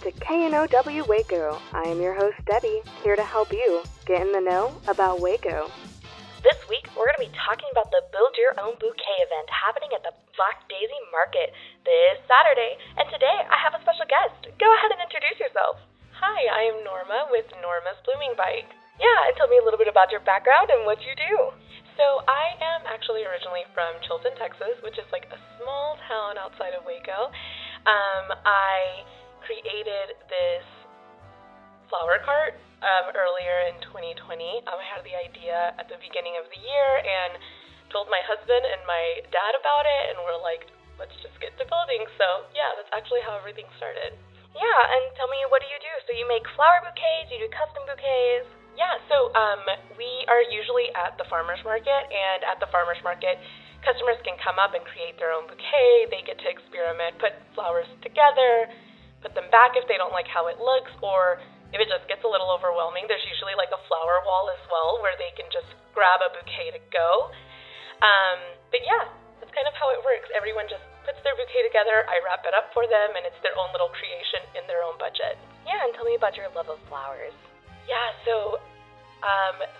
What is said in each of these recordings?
to KNOW Waco. I am your host, Debbie, here to help you get in the know about Waco. This week, we're going to be talking about the Build Your Own Bouquet event happening at the Black Daisy Market this Saturday. And today, I have a special guest. Go ahead and introduce yourself. Hi, I am Norma with Norma's Blooming Bike. Yeah, and tell me a little bit about your background and what you do. So I am actually originally from Chilton, Texas, which is like a small town outside of Waco. I created this flower cart earlier in 2020. I had the idea at the beginning of the year and told my husband and my dad about it, and we're like, let's just get to building. So yeah, that's actually how everything started. Yeah, and tell me, what do you do? So you make flower bouquets, you do custom bouquets? Yeah, so we are usually at the farmer's market, and at the farmer's market, customers can come up and create their own bouquet. They get to experiment, put flowers together, put them back if they don't like how it looks, or if it just gets a little overwhelming, there's usually like a flower wall as well where they can just grab a bouquet to go. But yeah, that's kind of how it works. Everyone just puts their bouquet together, I wrap it up for them, and it's their own little creation in their own budget. Yeah, and tell me about your love of flowers. Yeah, so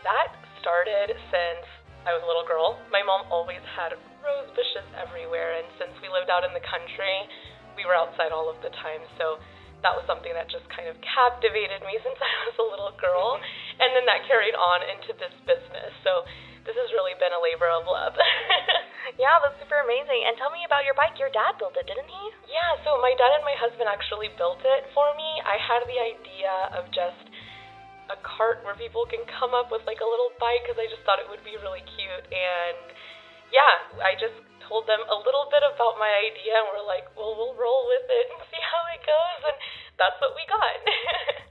that started since I was a little girl. My mom always had rose bushes everywhere, and since we lived out in the country, we were outside all of the time, so that was something that just kind of captivated me since I was a little girl, and then that carried on into this business, so this has really been a labor of love. Yeah, that's super amazing. And tell me about your bike. Your dad built it, didn't he? Yeah, so my dad and my husband actually built it for me. I had the idea of just a cart where people can come up with like a little bike because I just thought it would be really cute. And yeah, I just told them a little bit about my idea, and we're like, well, we'll roll with it and see how it goes, and that's what we got.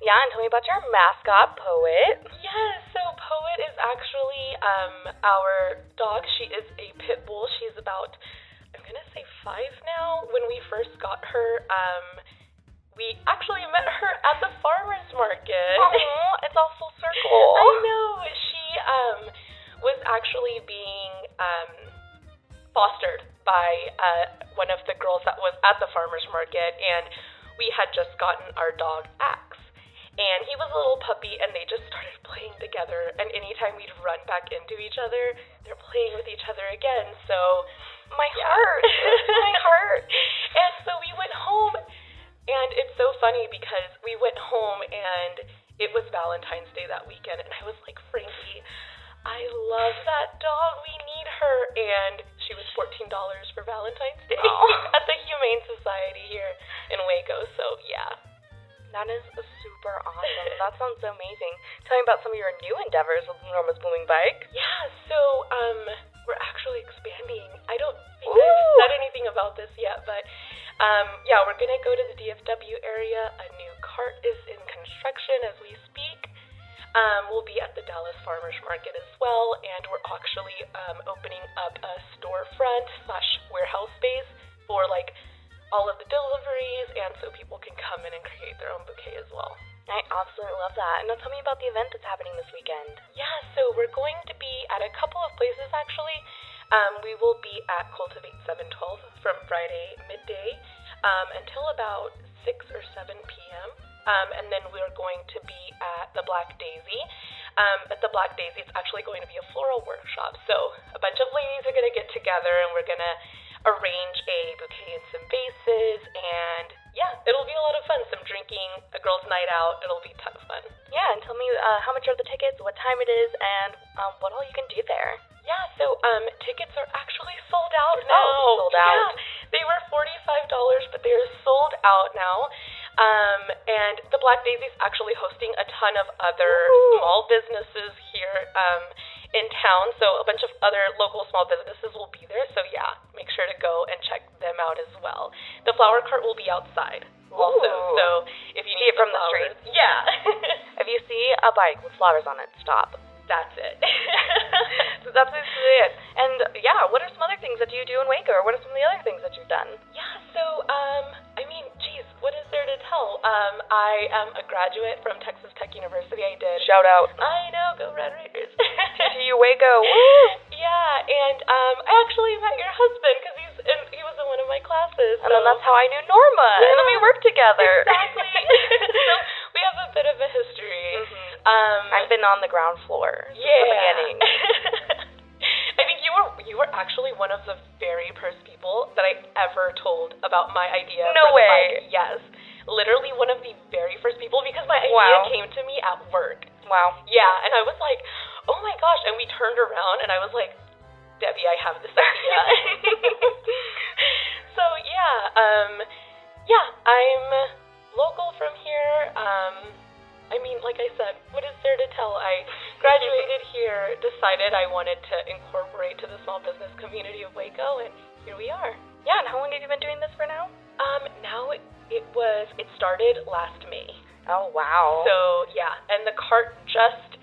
Yeah, and tell me about your mascot, Poet. Yes, so Poet is actually our dog. She is a pit bull. She's about, I'm gonna say 5 now. When we first got her, we actually met her at the farmer's market. Oh, it's all full circle. I know. She was actually being fostered by one of the girls that was at the farmer's market, and we had just gotten our dog Axe. And he was a little puppy, and they just started playing together, and anytime we'd run back into each other, they're playing with each other again. So my heart. My heart. And so we went home, and it's so funny because we went home and it was Valentine's Day that weekend, and I was like, Frankie, I love that dog. We need her. And she was $14 for Valentine's Day at the Humane Society here in Waco. So yeah. That is super awesome. That sounds so amazing. Tell me about some of your new endeavors with Norma's Blooming Bike. Yeah, so we're actually expanding. I don't think I've said anything about this yet, but yeah, we're going to go to the DFW area. A new cart is in construction as we speak. We'll be at the Dallas Farmers Market as well, and we're actually opening up a storefront/warehouse space for like all of the deliveries, and so people can come in and create their own bouquet as well. I absolutely love that. And now tell me about the event that's happening this weekend. Yeah, so we're going to be at a couple of places actually. We will be at Cultivate 712 from Friday midday until about 6 or 7 p.m. And then we're going to be at the Black Daisy. At the Black Daisy, it's actually going to be a floral workshop. So a bunch of ladies are going to get together, and we're going to arrange a bouquet and some vases, and yeah, it'll be a lot of fun. Some drinking, a girls' night out. It'll be a ton of fun. Yeah, and tell me how much are the tickets, what time it is, and what all you can do there. Yeah, so tickets are actually sold out now. Oh, sold out. Yeah, they were $45, but they are sold out now. And the Black Daisy is actually hosting a ton of other small businesses here in town, so a bunch of other local small businesses will be there, so yeah, make sure to go and check them out as well. The flower cart will be outside also, so if you need it from the flowers, street. Yeah. If you see a bike with flowers on it, stop. That's it. That's basically it. And yeah, what are some other things that you do in Waco, or what are some of the other things that you've done? Yeah, so I mean, geez, what is there to tell? I am a graduate from Texas Tech University. I did. Shout out. I know, go Red Raiders. TTU Waco. Woo! Yeah, and I actually met your husband because he was in one of my classes. And then that's how I knew Norma. Yeah. And then we worked together. Exactly. So we have a bit of a history. I've been on the ground floor since the beginning. I think you were actually one of the very first people that I ever told about my idea. No for the way. bike. Yes. Literally one of the very first people, because my idea came to me at work. Wow. Yeah, and I was like, oh my gosh, and we turned around and I was like, Debbie, I have this idea. So I'm local from here. I mean, like I said, what is there to tell? I graduated here, decided I wanted to incorporate to the small business community of Waco, and here we are. Yeah, and how long have you been doing this for now? Now it started last May. Oh, wow. So, yeah, and the cart just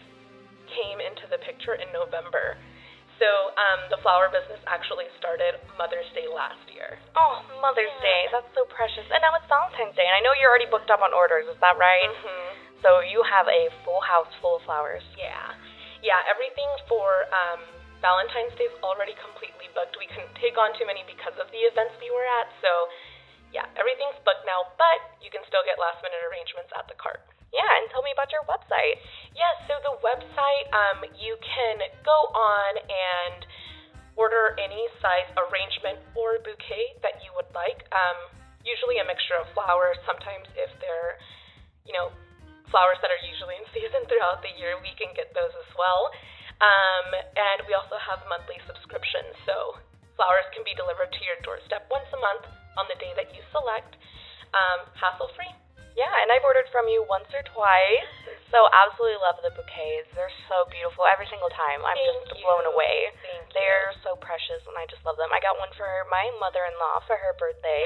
came into the picture in November. So, the flower business actually started Mother's Day last year. Oh, Mother's Day. That's so precious. And now it's Valentine's Day, and I know you're already booked up on orders. Is that right? So you have a full house full of flowers. Yeah, everything for Valentine's Day is already completely booked. We couldn't take on too many because of the events we were at. So, yeah, everything's booked now, but you can still get last-minute arrangements at the cart. Yeah, and tell me about your website. Yeah, so the website, you can go on and order any size arrangement or bouquet that you would like. Usually a mixture of flowers. Sometimes if they're, flowers that are usually in season throughout the year, we can get those as well. And we also have monthly subscriptions, so flowers can be delivered to your doorstep once a month on the day that you select, hassle-free. Yeah, and I've ordered from you once or twice, so absolutely love the bouquets. They're so beautiful every single time. I'm just blown away. They're so precious, and I just love them. I got one for my mother-in-law for her birthday,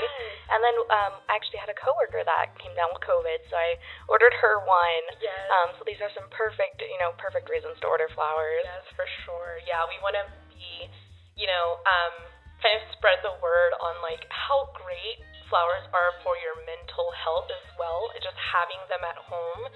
and then I actually had a coworker that came down with COVID, so I ordered her one. So these are some perfect reasons to order flowers. Yes, for sure. Yeah, we want to be, kind of spread the word on, how great flowers are for your mental health as well. Just having them at home,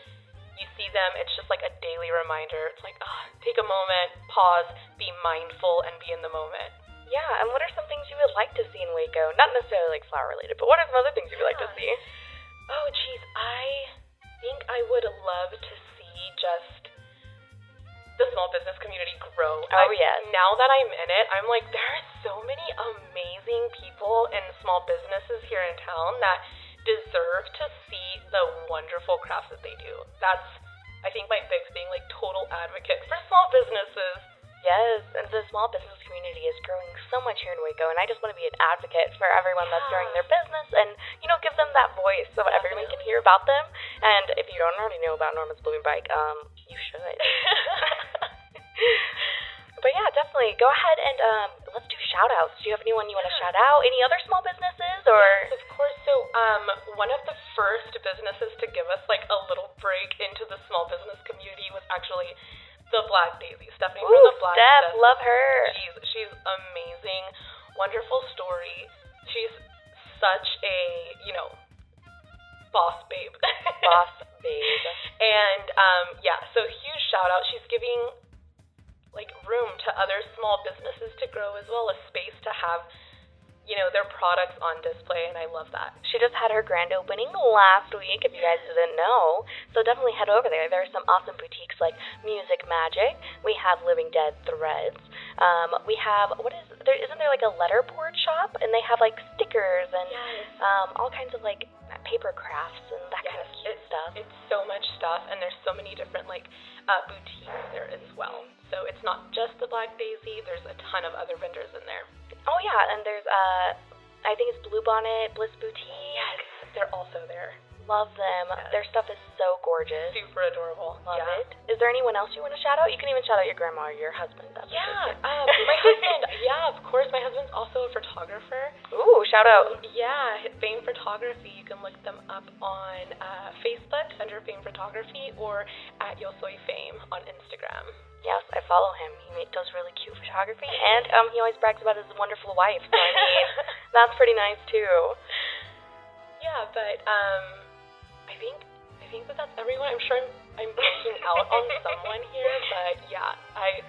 you see them, it's just like a daily reminder. It's like, take a moment, pause, be mindful, and be in the moment. Yeah, and what are some things you would like to see in Waco? Not necessarily flower related, but what are some other things you would like to see? Oh, geez, I think I would love to see just the small business community grow. Oh, yes. Now that I'm in it, I'm like, there are so many amazing people and small businesses here in town that deserve to see the wonderful crafts that they do. That's, I think, my big thing, total advocate for small businesses. Yes, and the small business community is growing so much here in Waco, and I just want to be an advocate for everyone that's growing their business and, give them that voice so everyone can hear about them. And if you don't already know about Norma's Blooming Bike, you should. But yeah, definitely. Go ahead and let's do shout-outs. Do you have anyone you want to shout out? Any other small businesses? Or Yes, of course. So one of the first businesses to give us, a little break into the small business community was actually the Black Daisy. Stephanie from the Black Steph, love her. She's amazing. Wonderful story. She's such a, boss babe. Boss babe. And, so huge shout out. She's giving, room to other small businesses to grow as well, a space to have, their products on display, and I love that. She just had her grand opening last week, if you guys didn't know. So definitely head over there. There are some awesome boutiques like Music Magic. We have Living Dead Threads. We have, isn't there a letterboard shop? And they have stickers and all kinds of paper crafts and that kind of cute stuff. It's so much stuff, and there's so many different boutiques there as well. So it's not just the Black Daisy. There's a ton of other vendors in there. Oh yeah, and there's I think it's Blue Bonnet, Bliss Boutique. Yes, they're also there. Love them. Yes. Their stuff is so gorgeous. Super adorable. Love it. Is there anyone else you want to shout out? You can even shout out your grandma or your husband. My husband. Yeah, of course. My husband's also a photographer. Ooh, shout out. Yeah, Fame Photography. You can look them up on Facebook under Fame Photography or at Yo Soy Fame on Instagram. Yes, I follow him. He does really cute photography, and he always brags about his wonderful wife. So I mean, that's pretty nice too. Yeah, but I think that's everyone. I'm sure I'm missing out on someone here, but yeah,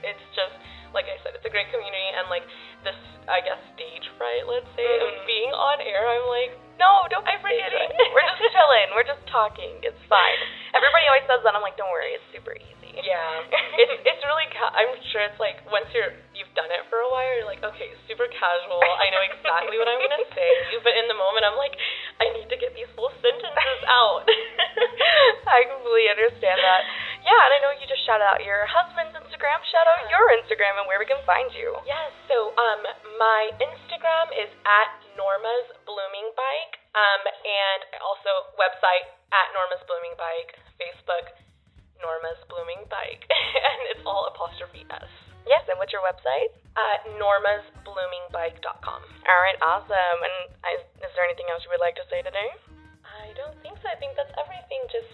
it's just like I said, it's a great community, and like this, I guess, stage fright, let's say, of being on air, I'm like, no, don't be afraid. We're just chilling. We're just talking. It's fine. Everybody always says that. I'm like, don't worry. It's super easy. Yeah. It's really, I'm sure it's like, once you've done it for a while, you're like, okay, super casual. I know exactly what I'm going to say. But in the moment, I'm like, I need to get these full sentences out. I completely understand that. Yeah, and I know you just shouted out your husband's Instagram. Shout out your Instagram and where we can find you. Yes, so my Instagram is at Norma's Blooming Bike, and also website at Norma's Blooming Bike, Facebook Norma's Blooming Bike, and it's all apostrophe S. Yes, and what's your website? normasbloomingbike.com. All right, awesome. And is there anything else you would like to say today? I don't think so. I think that's everything. Just,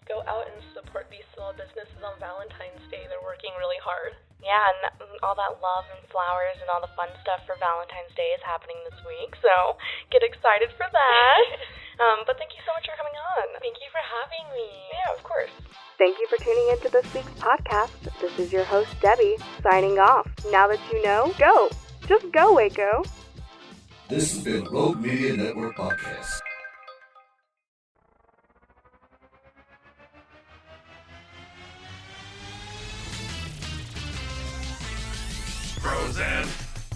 go out and support these small businesses on Valentine's Day. They're working really hard. Yeah, and all that love and flowers and all the fun stuff for Valentine's Day is happening this week, so get excited for that. But thank you so much for coming on. Thank you for having me. Yeah, of course. Thank you for tuning into this week's podcast. This is your host, Debbie, signing off. Now that you know, go. Just go, Waco. This has been Rogue Media Network Podcast. Frozen,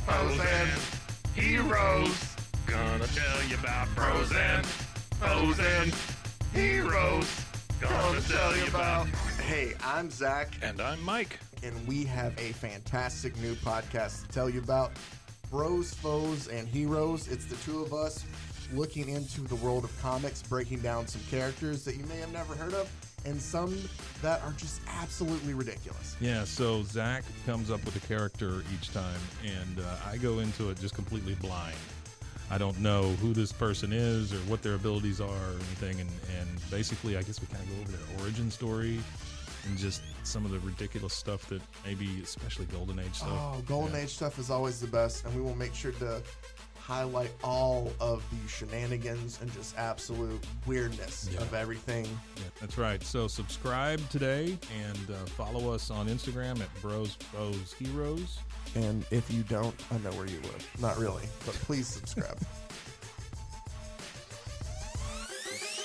Frozen, heroes. Gonna tell you about Frozen, Frozen, heroes. Gonna tell you about. Hey, I'm Zach, And I'm Mike. and we have a fantastic new podcast to tell you about. Bros, Foes, and Heroes. It's the two of us looking into the world of comics, breaking down some characters that you may have never heard of, and some that are just absolutely ridiculous. Yeah, so Zach comes up with a character each time, and I go into it just completely blind. I don't know who this person is or what their abilities are or anything, and basically I guess we kind of go over their origin story and just some of the ridiculous stuff that maybe, especially Golden Age stuff. Oh, Golden Age stuff is always the best, and we will make sure to highlight all of the shenanigans and just absolute weirdness of everything. Yeah, that's right. So subscribe today and follow us on Instagram at Bros, Foes, Heroes. And if you don't, I know where you live. Not really, but please subscribe.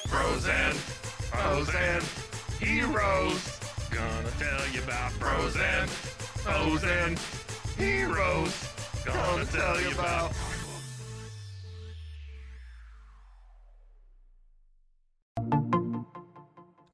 Frozen, Frozen, heroes. Gonna tell you about Frozen, Frozen, heroes. Gonna tell you about.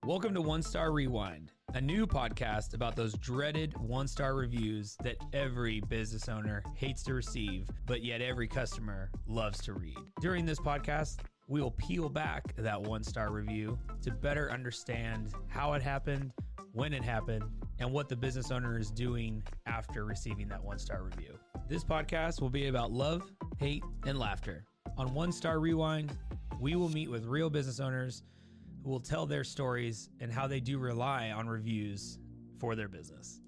Welcome to One Star Rewind, a new podcast about those dreaded one-star reviews that every business owner hates to receive, but yet every customer loves to read. During this podcast, we will peel back that one-star review to better understand how it happened, when it happened, and what the business owner is doing after receiving that one-star review. This podcast will be about love, hate, and laughter. On One Star Rewind, we will meet with real business owners who will tell their stories and how they do rely on reviews for their business.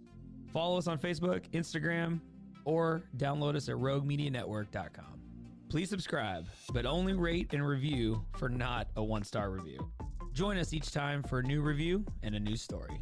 Follow us on Facebook, Instagram, or download us at roguemedianetwork.com. Please subscribe, but only rate and review for not a one-star review. Join us each time for a new review and a new story.